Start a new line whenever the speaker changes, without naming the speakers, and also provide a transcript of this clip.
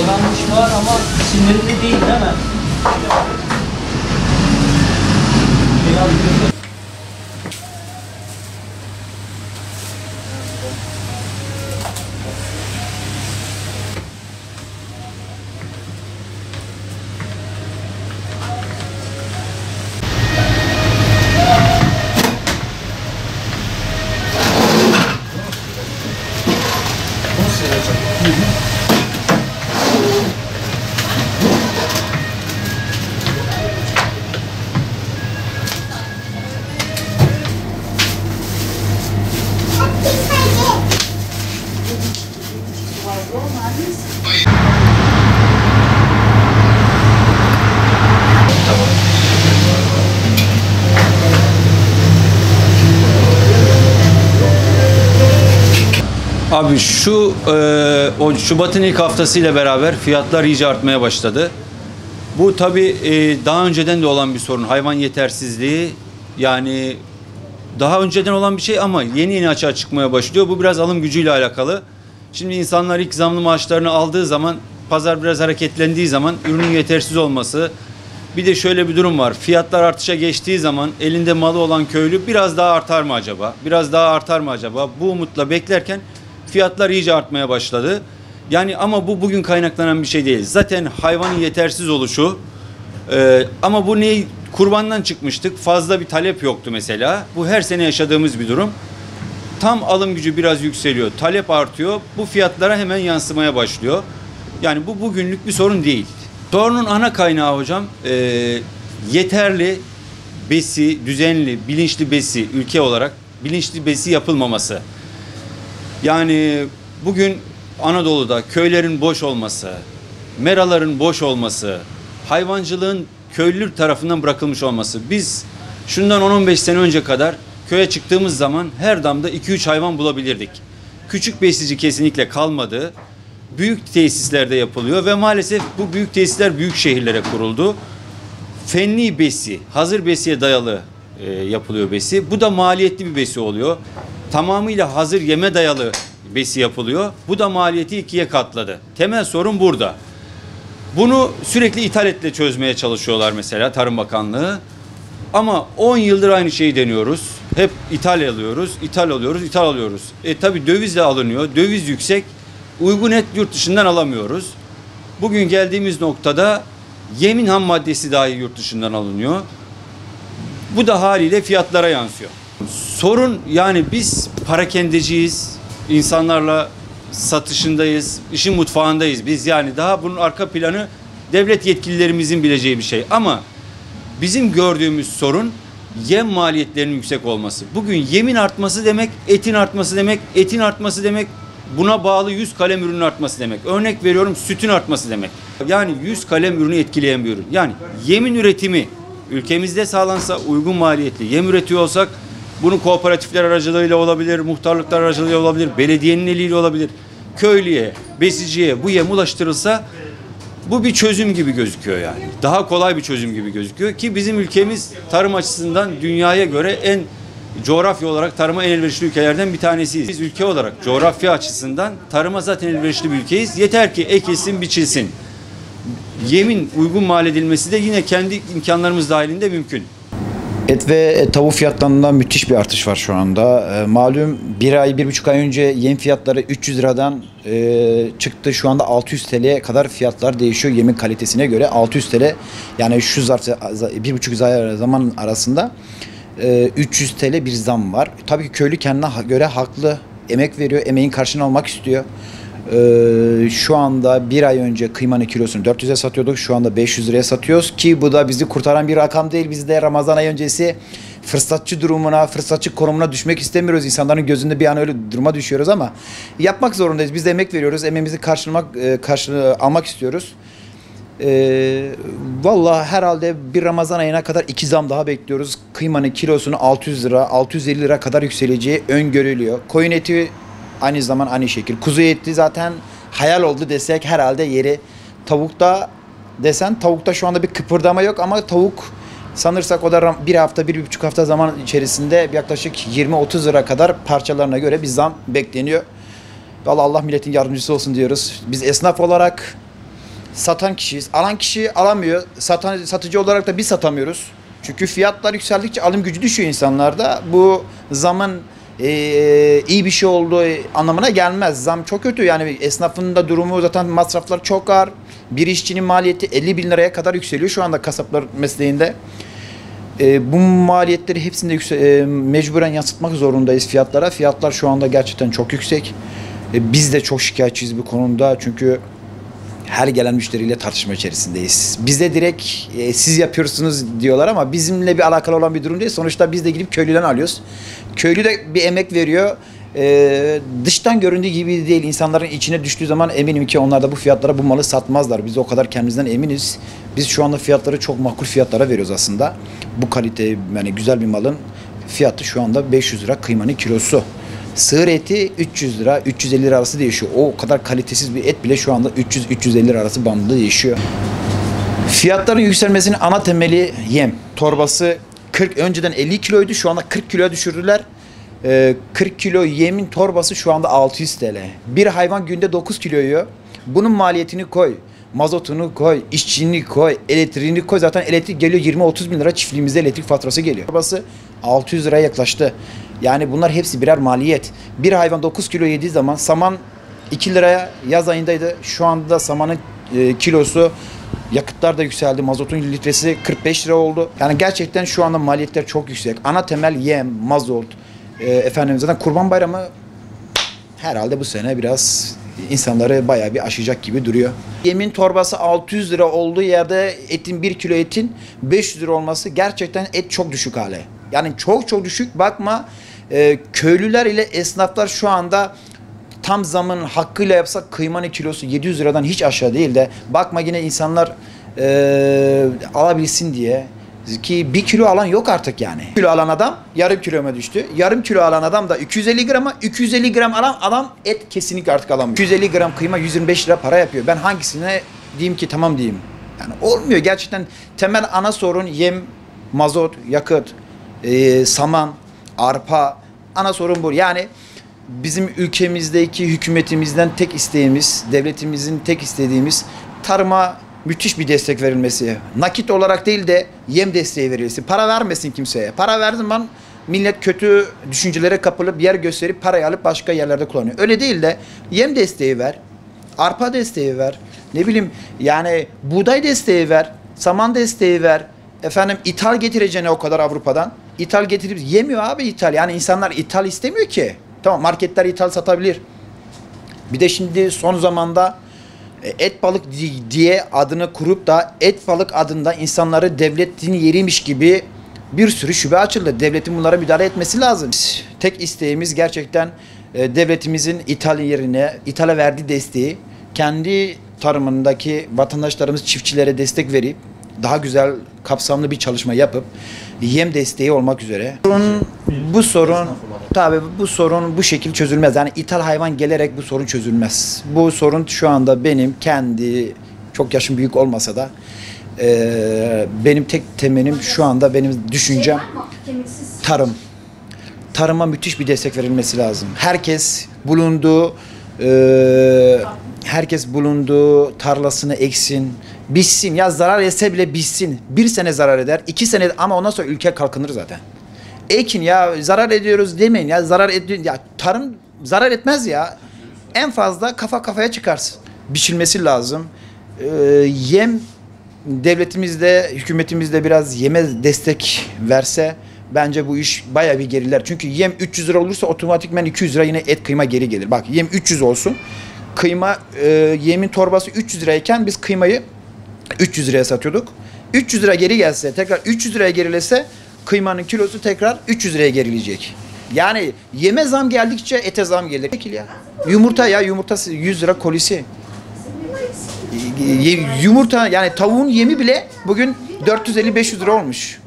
yanlış var ama sinirli değil mi?
Abi o Şubat'ın ilk haftasıyla beraber fiyatlar iyice artmaya başladı. Bu tabii daha önceden de olan bir sorun. Hayvan yetersizliği, yani daha önceden olan bir şey ama yeni yeni açığa çıkmaya başlıyor. Bu biraz alım gücüyle alakalı. Şimdi insanlar ilk zamlı maaşlarını aldığı zaman, pazar biraz hareketlendiği zaman ürünün yetersiz olması. Bir de şöyle bir durum var. Fiyatlar artışa geçtiği zaman elinde malı olan köylü biraz daha artar mı acaba? Biraz daha artar mı acaba? Bu umutla beklerken fiyatlar iyice artmaya başladı. Yani ama bu bugün kaynaklanan bir şey değil. Zaten hayvanın yetersiz oluşu, ama bu ne? Kurbandan çıkmıştık. Fazla bir talep yoktu mesela. Bu her sene yaşadığımız bir durum. Tam alım gücü biraz yükseliyor. Talep artıyor. Bu fiyatlara hemen yansımaya başlıyor. Yani bu bugünlük bir sorun değil. Sorunun ana kaynağı hocam yeterli besi, düzenli, bilinçli besi, ülke olarak bilinçli besi yapılmaması. Yani bugün Anadolu'da köylerin boş olması, meraların boş olması, hayvancılığın köylüler tarafından bırakılmış olması. Biz şundan 10-15 sene önce kadar köye çıktığımız zaman her damda 2-3 hayvan bulabilirdik. Küçük besici kesinlikle kalmadı. Büyük tesislerde yapılıyor ve maalesef bu büyük tesisler büyük şehirlere kuruldu. Fenli besi, hazır besiye dayalı yapılıyor besi. Bu da maliyetli bir besi oluyor. Tamamıyla hazır yeme dayalı besi yapılıyor. Bu da maliyeti 2'ye katladı. Temel sorun burada. Bunu sürekli ithaletle çözmeye çalışıyorlar mesela Tarım Bakanlığı. Ama 10 yıldır aynı şeyi deniyoruz. Hep ithal alıyoruz, ithal alıyoruz, ithal alıyoruz. Tabii dövizle alınıyor. Döviz yüksek. Uygun et yurt dışından alamıyoruz. Bugün geldiğimiz noktada yemin ham maddesi dahi yurt dışından alınıyor. Bu da haliyle fiyatlara yansıyor. Sorun yani biz parakendeciyiz, insanlarla satışındayız, işin mutfağındayız biz. Yani daha bunun arka planı devlet yetkililerimizin bileceği bir şey. Ama bizim gördüğümüz sorun yem maliyetlerinin yüksek olması. Bugün yemin artması demek, etin artması demek, etin artması demek, buna bağlı 100 kalem ürünün artması demek. Örnek veriyorum, sütün artması demek. Yani 100 kalem ürünü etkileyen bir ürün. Yani yemin üretimi ülkemizde sağlansa, uygun maliyetli yem üretiyor olsak, bunu kooperatifler aracılığıyla olabilir, muhtarlıklar aracılığıyla olabilir, belediyenin eliyle olabilir. Köylüye, besiciye bu yem ulaştırılsa bu bir çözüm gibi gözüküyor yani. Daha kolay bir çözüm gibi gözüküyor ki bizim ülkemiz tarım açısından dünyaya göre en coğrafya olarak tarıma en elverişli ülkelerden bir tanesiyiz. Biz ülke olarak coğrafya açısından tarıma zaten elverişli bir ülkeyiz. Yeter ki ekilsin, biçilsin. Yemin uygun mal edilmesi de yine kendi imkanlarımız dahilinde mümkün.
Et ve tavuk fiyatlarında müthiş bir artış var şu anda. Malum 1,5 ay önce yem fiyatları 300 liradan çıktı. Şu anda 600 TL'ye kadar fiyatlar değişiyor yemin kalitesine göre. 600 TL yani şu 1,5 ay zaman arasında 300 TL bir zam var. Tabii ki köylü kendine göre haklı. Emek veriyor, emeğin karşılığını almak istiyor. Şu anda bir ay önce kıymanın kilosunu 400'e satıyorduk. Şu anda 500 liraya satıyoruz ki bu da bizi kurtaran bir rakam değil. Biz de Ramazan ayı öncesi fırsatçı durumuna, fırsatçı konumuna düşmek istemiyoruz. İnsanların gözünde bir an öyle duruma düşüyoruz ama yapmak zorundayız. Biz de emek veriyoruz. Emeğimizi karşılığı almak istiyoruz. Vallahi herhalde bir Ramazan ayına kadar 2 zam daha bekliyoruz. Kıymanın kilosunu 600 lira, 650 lira kadar yükseleceği öngörülüyor. Koyun eti aynı zaman aynı şekil. Kuzu eti zaten hayal oldu desek herhalde yeri. Tavukta desen tavukta şu anda bir kıpırdama yok ama tavuk sanırsak o da bir hafta, 1,5 hafta zaman içerisinde yaklaşık 20-30 lira kadar parçalarına göre bir zam bekleniyor. Vallahi Allah milletin yardımcısı olsun diyoruz. Biz esnaf olarak satan kişiyiz. Alan kişi alamıyor. Satıcı olarak da biz satamıyoruz. Çünkü fiyatlar yükseldikçe alım gücü düşüyor insanlarda. Bu zamın iyi bir şey olduğu anlamına gelmez. Zam çok kötü. Yani esnafın da durumu, zaten masraflar çok ağır. Bir işçinin maliyeti 50 bin liraya kadar yükseliyor şu anda kasaplar mesleğinde. Bu maliyetleri hepsinde mecburen yansıtmak zorundayız fiyatlara. Fiyatlar şu anda gerçekten çok yüksek. Biz de çok şikayetçiyiz bu konuda, çünkü her gelen müşteriyle tartışma içerisindeyiz. Bize direkt siz yapıyorsunuz diyorlar ama bizimle bir alakalı olan bir durum değil. Sonuçta biz de gidip köylüden alıyoruz. Köylü de bir emek veriyor. Dıştan göründüğü gibi değil. İnsanların içine düştüğü zaman eminim ki onlar da bu fiyatlara bu malı satmazlar. Biz o kadar kendimizden eminiz. Biz şu anda fiyatları çok makul fiyatlara veriyoruz aslında. Bu kalite, yani güzel bir malın fiyatı şu anda 500 lira kıymanın kilosu. Sığır eti 300 lira, 350 lira arası değişiyor. O kadar kalitesiz bir et bile şu anda 300-350 lira arası bandında değişiyor. Fiyatların yükselmesinin ana temeli yem. Torbası önceden 50 kiloydu, şu anda 40 kiloya düşürdüler. 40 kilo yemin torbası şu anda 600 TL. Bir hayvan günde 9 kilo yiyor. Bunun maliyetini koy. Mazotunu koy, işçiliğini koy, elektriğini koy. Zaten elektrik geliyor 20-30 bin lira, çiftliğimizde elektrik faturası geliyor. Torbası 600 liraya yaklaştı. Yani bunlar hepsi birer maliyet. Bir hayvan 9 kilo yediği zaman saman 2 liraya yaz ayındaydı. Şu anda samanın kilosu, yakıtlar da yükseldi. Mazotun litresi 45 lira oldu. Yani gerçekten şu anda maliyetler çok yüksek. Ana temel yem, mazot, zaten Kurban Bayramı herhalde bu sene biraz insanları bayağı bir aşacak gibi duruyor. Yemin torbası 600 lira olduğu yerde bir kilo etin 500 lira olması, gerçekten et çok düşük hale. Yani çok düşük. Bakma, köylüler ile esnaflar şu anda tam zamın hakkıyla yapsak kıymanın kilosu 700 liradan hiç aşağı değil de, bakma yine insanlar alabilsin diye, ki 1 kilo alan yok artık yani. 1 kilo alan adam yarım kiloma düştü. Yarım kilo alan adam da 250 grama, 250 gram alan adam et kesinlikle artık alamıyor. 250 gram kıyma 125 lira para yapıyor. Ben hangisine diyeyim ki tamam diyeyim. Yani olmuyor gerçekten. Temel ana sorun yem, mazot, yakıt, saman, arpa. Ana sorun bu. Yani bizim ülkemizdeki hükümetimizden tek isteğimiz, devletimizin tek istediğimiz tarıma müthiş bir destek verilmesi. Nakit olarak değil de yem desteği verilmesi. Para vermesin kimseye. Para verdiği zaman millet kötü düşüncelere kapılıp yer gösterip parayı alıp başka yerlerde kullanıyor. Öyle değil de yem desteği ver, arpa desteği ver, ne bileyim yani buğday desteği ver, saman desteği ver. İthal getireceğine o kadar Avrupa'dan. İthal getirip yemiyor abi ithal. Yani insanlar ithal istemiyor ki. Tamam, marketler ithal satabilir. Bir de şimdi son zamanda et balık diye adını kurup da et balık adında insanları devletin yeriymiş gibi bir sürü şube açıldı. Devletin bunlara müdahale etmesi lazım. Tek isteğimiz gerçekten devletimizin ithal yerine, ithale verdiği desteği kendi tarımındaki vatandaşlarımız, çiftçilere destek verip daha güzel, kapsamlı bir çalışma yapıp yem desteği olmak üzere. Bu sorun bu şekil çözülmez. Yani ithal hayvan gelerek bu sorun çözülmez. Bu sorun şu anda benim kendi, çok yaşım büyük olmasa da benim tek temelim şu anda, benim düşüncem tarım. Tarıma müthiş bir destek verilmesi lazım. Herkes bulunduğu tarlasını eksin, biçsin. Ya zarar etse bile biçsin. 1 sene zarar eder, 2 sene, ama ondan sonra ülke kalkınır zaten. Ekin ya, zarar ediyoruz demeyin ya, zarar ediyor ya, tarım zarar etmez ya. En fazla kafa kafaya çıkarsın. Biçilmesi lazım. Yem, devletimizde, hükümetimizde biraz yeme destek verse bence bu iş bayağı bir geriler. Çünkü yem 300 lira olursa otomatikman 200 lira yine et kıyma geri gelir. Bak, yem 300 olsun. Kıyma, yemin torbası 300 lirayken biz kıymayı 300 liraya satıyorduk. 300 lira geri gelse, tekrar 300 liraya gerilese kıymanın kilosu tekrar 300 liraya gerileyecek. Yani yeme zam geldikçe ete zam gelir. Peki ya. Yumurta 100 lira kolisi. Yumurta, yani tavuğun yemi bile bugün 450-500 lira olmuş.